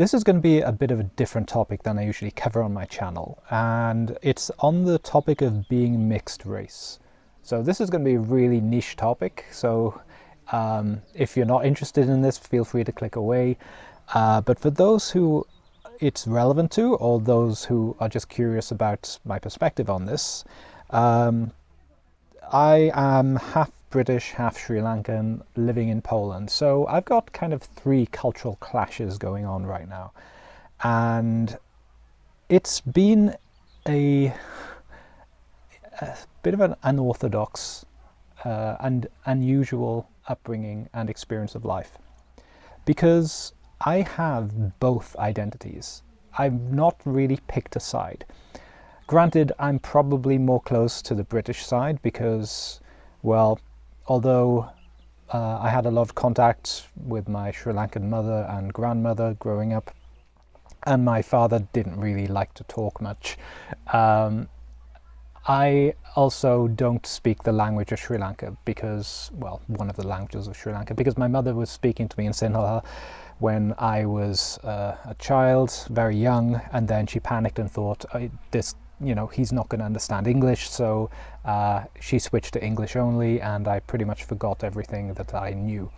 This is going to be a bit of a different topic than I usually cover on my channel, and it's on the topic of being mixed race. So this is going to be a really niche topic, so if you're not interested in this, feel free to click away. But for those who it's relevant to, or those who are just curious about my perspective on this, I am half British, half Sri Lankan, living in Poland. So I've got kind of three cultural clashes going on right now. And it's been a bit of an unorthodox and unusual upbringing and experience of life. Because I have both identities. I've not really picked a side. Granted, I'm probably more close to the British side because, well, although I had a lot of contact with my Sri Lankan mother and grandmother growing up, and my father didn't really like to talk much, I also don't speak the language of Sri Lanka because, well, one of the languages of Sri Lanka, because my mother was speaking to me in Sinhala when I was a child, very young, and then she panicked and thought, he's not going to understand English, so she switched to English only, and I pretty much forgot everything that I knew.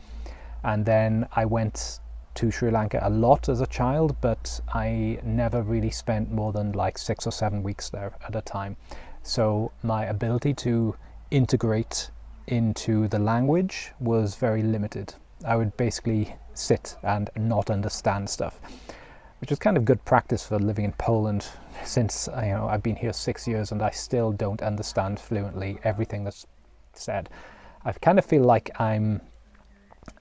And then I went to Sri Lanka a lot as a child, but I never really spent more than like 6 or 7 weeks there at a time. So my ability to integrate into the language was very limited. I would basically sit and not understand stuff, which is kind of good practice for living in Poland, since I've been here 6 years and I still don't understand fluently everything that's said. I kind of feel like I'm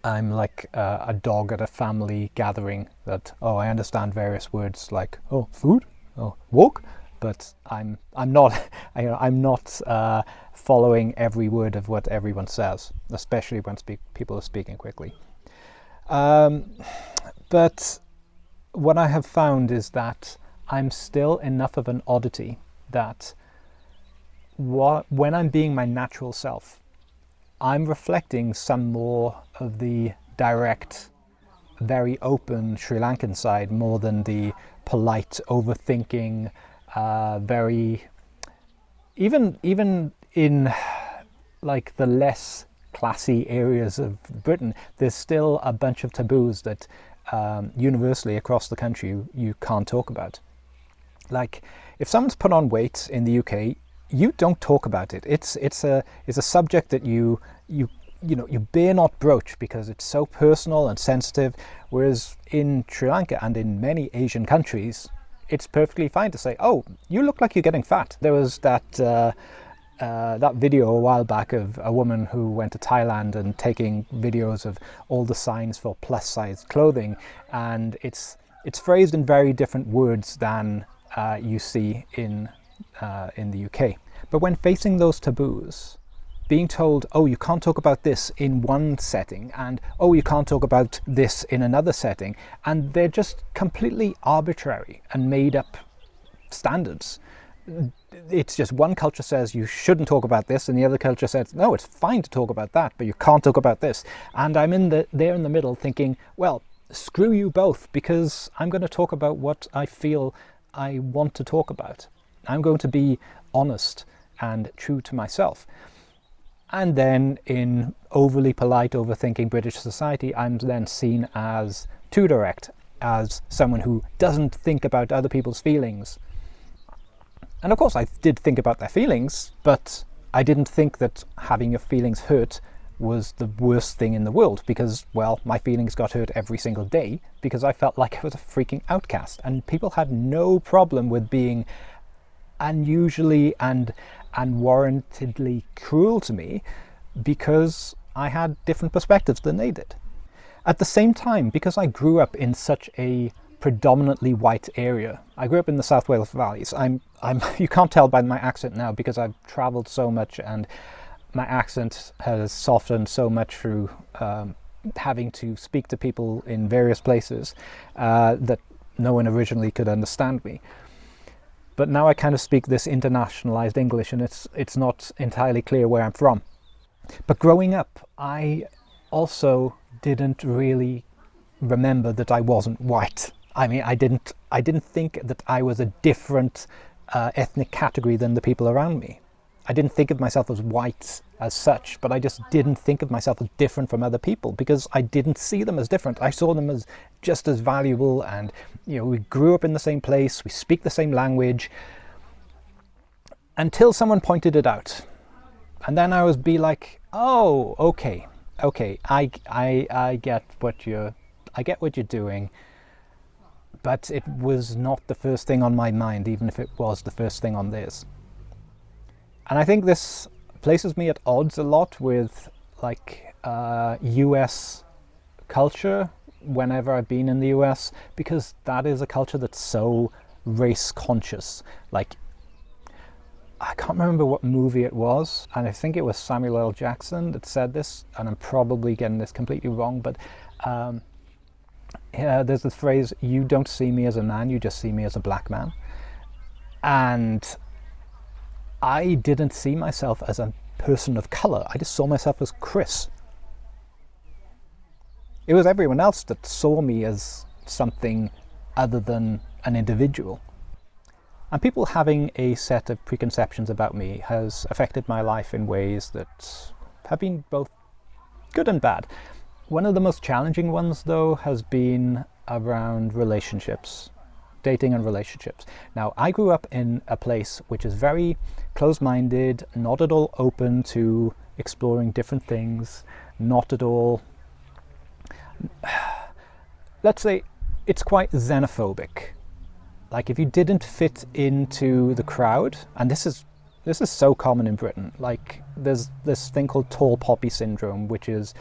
like a dog at a family gathering that, I understand various words like, food, walk, but I'm not I'm not following every word of what everyone says, especially when people are speaking quickly. But what I have found is that I'm still enough of an oddity that when I'm being my natural self, I'm reflecting some more of the direct, very open Sri Lankan side more than the polite, overthinking, very, even in like the less classy areas of Britain, there's still a bunch of taboos that universally across the country you can't talk about. Like, if someone's put on weight in the UK, you don't talk about it. It's a subject that you dare not broach because it's so personal and sensitive. Whereas in Sri Lanka and in many Asian countries, it's perfectly fine to say, "Oh, you look like you're getting fat." There was that video a while back of a woman who went to Thailand and taking videos of all the signs for plus-size clothing, and it's phrased in very different words than you see in the UK. But when facing those taboos, being told, you can't talk about this in one setting, and you can't talk about this in another setting, and they're just completely arbitrary and made up standards. It's just one culture says you shouldn't talk about this, and the other culture says, no, it's fine to talk about that, but you can't talk about this. And I'm there in the middle thinking, well, screw you both, because I'm going to talk about what I feel I want to talk about. I'm going to be honest and true to myself. And then in overly polite, overthinking British society, I'm then seen as too direct, as someone who doesn't think about other people's feelings. And of course I did think about their feelings, but I didn't think that having your feelings hurt was the worst thing in the world, because, well, my feelings got hurt every single day because I felt like I was a freaking outcast, and people had no problem with being unusually and unwarrantedly cruel to me because I had different perspectives than they did. At the same time, because I grew up in such a predominantly white area, I grew up in the South Wales Valleys. You can't tell by my accent now because I've traveled so much and my accent has softened so much through having to speak to people in various places that no one originally could understand me. But now I kind of speak this internationalized English, and it's not entirely clear where I'm from. But growing up, I also didn't really remember that I wasn't white. I mean, I didn't think that I was a different ethnic category than the people around me. I didn't think of myself as white as such, but I just didn't think of myself as different from other people because I didn't see them as different. I saw them as just as valuable, and we grew up in the same place, we speak the same language, until someone pointed it out. And then I would be like, oh, okay, I get what you're doing. But it was not the first thing on my mind, even if it was the first thing on theirs. And I think this places me at odds a lot with US culture whenever I've been in the US, because that is a culture that's so race conscious. Like, I can't remember what movie it was, and I think it was Samuel L. Jackson that said this, and I'm probably getting this completely wrong, but there's the phrase, "You don't see me as a man, you just see me as a black man." And I didn't see myself as a person of color. I just saw myself as Chris. It was everyone else that saw me as something other than an individual. And people having a set of preconceptions about me has affected my life in ways that have been both good and bad. One of the most challenging ones, though, has been around relationships, dating and relationships. Now, I grew up in a place which is very close-minded, not at all open to exploring different things, not at all, let's say, it's quite xenophobic. Like, if you didn't fit into the crowd, and this is so common in Britain, like there's this thing called tall poppy syndrome, which is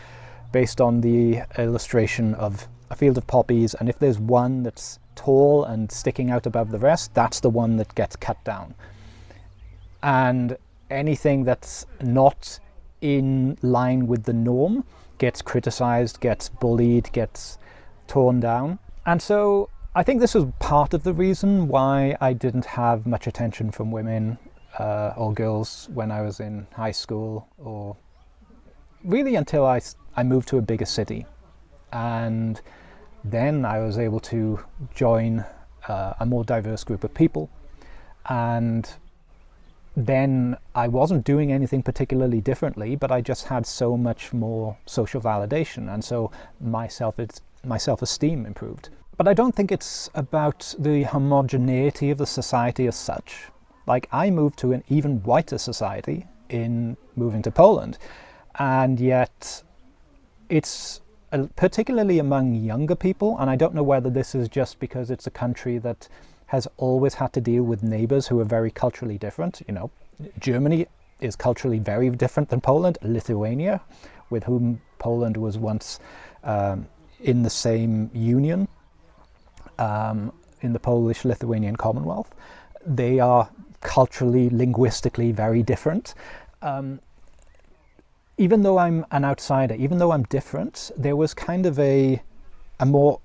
based on the illustration of a field of poppies, and if there's one that's tall and sticking out above the rest, that's the one that gets cut down. And anything that's not in line with the norm gets criticized, gets bullied, gets torn down. And so I think this was part of the reason why I didn't have much attention from women or girls when I was in high school, or really until I moved to a bigger city. And then I was able to join a more diverse group of people. And then I wasn't doing anything particularly differently, but I just had so much more social validation, and so my self-esteem improved. But I don't think it's about the homogeneity of the society as such. Like, I moved to an even whiter society in moving to Poland, and yet it's particularly among younger people, and I don't know whether this is just because it's a country that has always had to deal with neighbors who are very culturally different. Germany is culturally very different than Poland. Lithuania, with whom Poland was once in the same union, in the Polish-Lithuanian Commonwealth, they are culturally, linguistically very different. Even though I'm an outsider, even though I'm different, there was kind of a more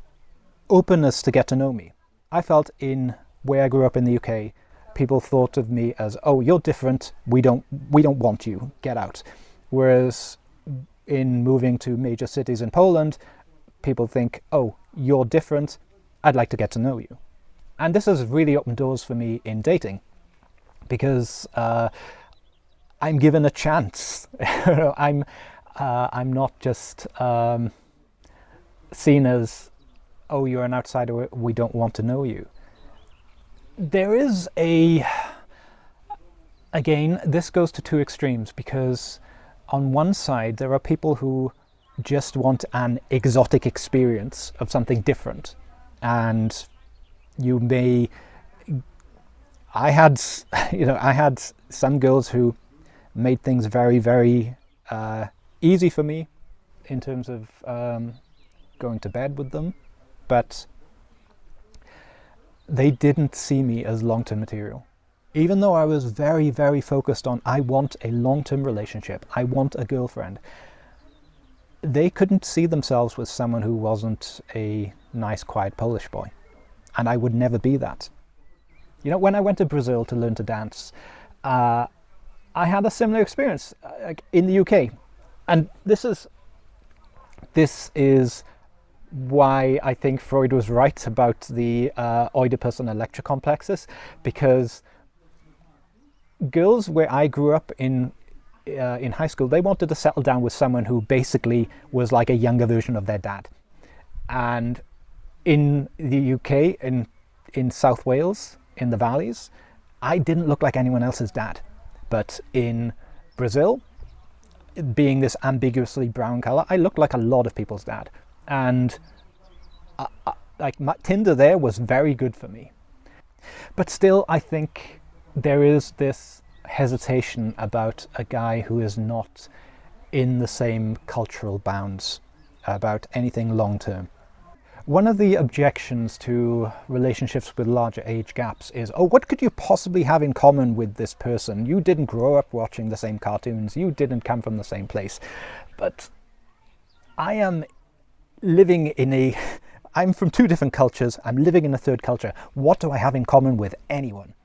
openness to get to know me. I felt in where I grew up in the UK, people thought of me as, "Oh, you're different, we don't want you, get out." Whereas in moving to major cities in Poland, people think, "Oh, you're different, I'd like to get to know you." And this has really opened doors for me in dating, because I'm given a chance. I'm not just seen as, "Oh, you're an outsider, we don't want to know you." There is again, this goes to two extremes, because on one side there are people who just want an exotic experience of something different, and I had some girls who made things very, very easy for me in terms of going to bed with them, but they didn't see me as long-term material. Even though I was very, very focused on, I want a long-term relationship, I want a girlfriend, they couldn't see themselves with someone who wasn't a nice, quiet Polish boy. And I would never be that. When I went to Brazil to learn to dance, I had a similar experience in the UK. And this is why I think Freud was right about the Oedipus and Electra complexes, because girls where I grew up in high school, they wanted to settle down with someone who basically was like a younger version of their dad. And in the UK, in South Wales, in the valleys, I didn't look like anyone else's dad. But in Brazil, being this ambiguously brown color, I looked like a lot of people's dad. And Tinder there was very good for me. But still, I think there is this hesitation about a guy who is not in the same cultural bounds about anything long term. One of the objections to relationships with larger age gaps is, oh, what could you possibly have in common with this person? You didn't grow up watching the same cartoons, you didn't come from the same place. But I am living I'm from two different cultures, I'm living in a third culture. What do I have in common with anyone?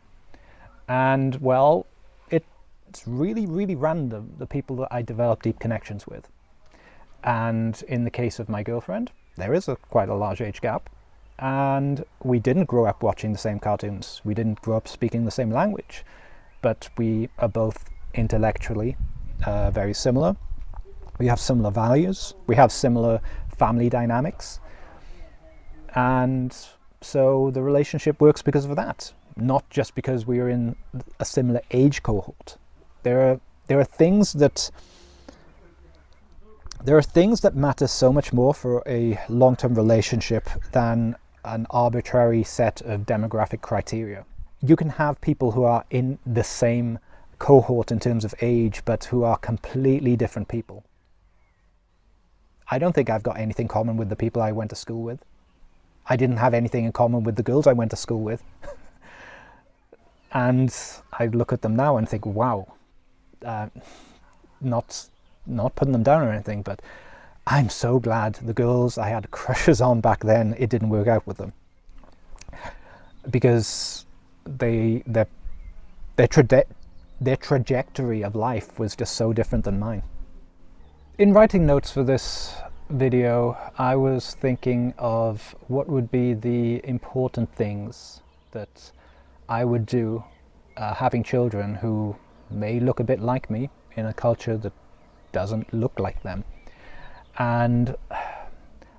And well, it's really, really random, the people that I develop deep connections with. And in the case of my girlfriend, there is quite a large age gap, and we didn't grow up watching the same cartoons. We didn't grow up speaking the same language, but we are both intellectually very similar. We have similar values. We have similar family dynamics. And so the relationship works because of that, not just because we are in a similar age cohort. There are things that matter so much more for a long-term relationship than an arbitrary set of demographic criteria. You can have people who are in the same cohort in terms of age, but who are completely different people. I don't think I've got anything common with the people I went to school with. I didn't have anything in common with the girls I went to school with. And I look at them now and think, wow, not putting them down or anything, but I'm so glad the girls I had crushes on back then, it didn't work out with them, because their trajectory of life was just so different than mine. In writing notes for this video, I was thinking of what would be the important things that I would do having children who may look a bit like me in a culture that doesn't look like them. And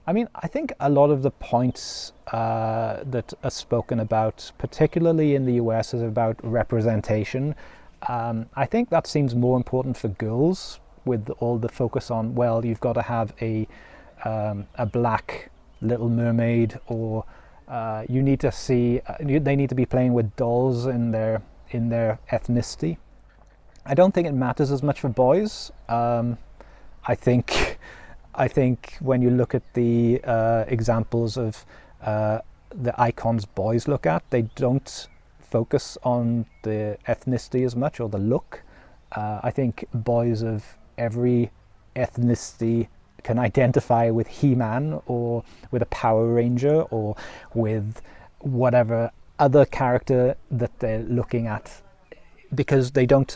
I mean, I think a lot of the points that are spoken about, particularly in the US, is about representation. I think that seems more important for girls, with all the focus on, well, you've got to have a black Little Mermaid, or you need to see they need to be playing with dolls in their ethnicity. I don't think it matters as much for boys. I think when you look at the examples of the icons boys look at, they don't focus on the ethnicity as much, or the look. I think boys of every ethnicity can identify with He-Man, or with a Power Ranger, or with whatever other character that they're looking at, because they don't.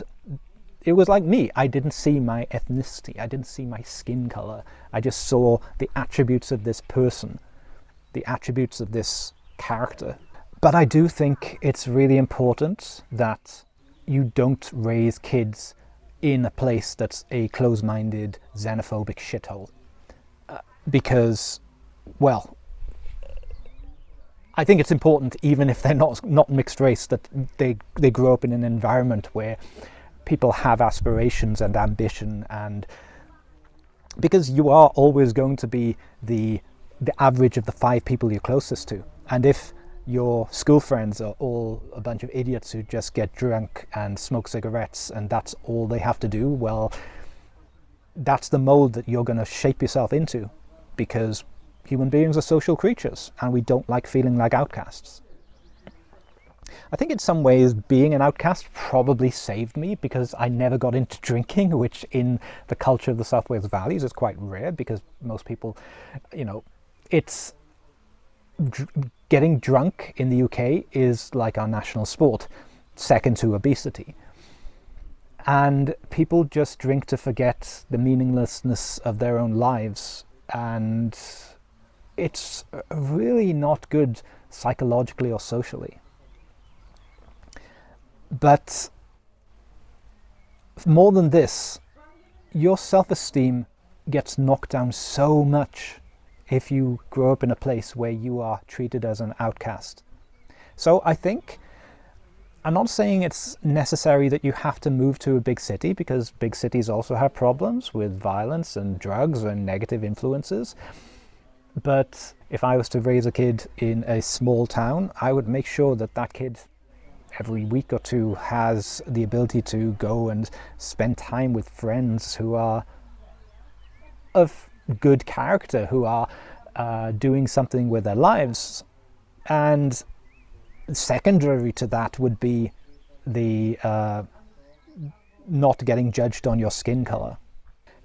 It was like me. I didn't see my ethnicity. I didn't see my skin color. I just saw the attributes of this person, the attributes of this character. But I do think it's really important that you don't raise kids in a place that's a close-minded, xenophobic shithole. Because, well, I think it's important, even if they're not mixed race, that they grow up in an environment where people have aspirations and ambition, and because you are always going to be the average of the 5 people you're closest to. And if your school friends are all a bunch of idiots who just get drunk and smoke cigarettes and that's all they have to do, well, that's the mold that you're going to shape yourself into, because human beings are social creatures and we don't like feeling like outcasts. I think in some ways being an outcast probably saved me, because I never got into drinking, which in the culture of the South Wales Valleys is quite rare, because most people, it's getting drunk in the UK is like our national sport, second to obesity. And people just drink to forget the meaninglessness of their own lives. And it's really not good psychologically or socially. But more than this, your self-esteem gets knocked down so much if you grow up in a place where you are treated as an outcast. So I think, I'm not saying it's necessary that you have to move to a big city, because big cities also have problems with violence and drugs and negative influences. But if I was to raise a kid in a small town, I would make sure that that kid every week or two has the ability to go and spend time with friends who are of good character, who are doing something with their lives. And secondary to that would be the not getting judged on your skin color.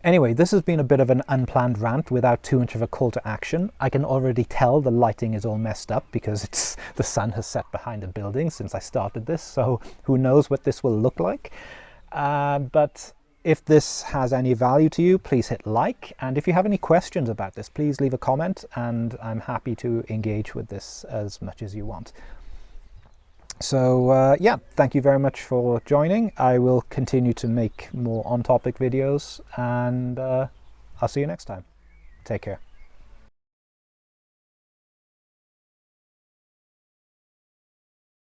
Anyway, this has been a bit of an unplanned rant without too much of a call to action. I can already tell the lighting is all messed up because the sun has set behind the building since I started this, so who knows what this will look like. But if this has any value to you, please hit like, and if you have any questions about this, please leave a comment, and I'm happy to engage with this as much as you want. So yeah, thank you very much for joining. I will continue to make more on-topic videos, and I'll see you next time. Take care.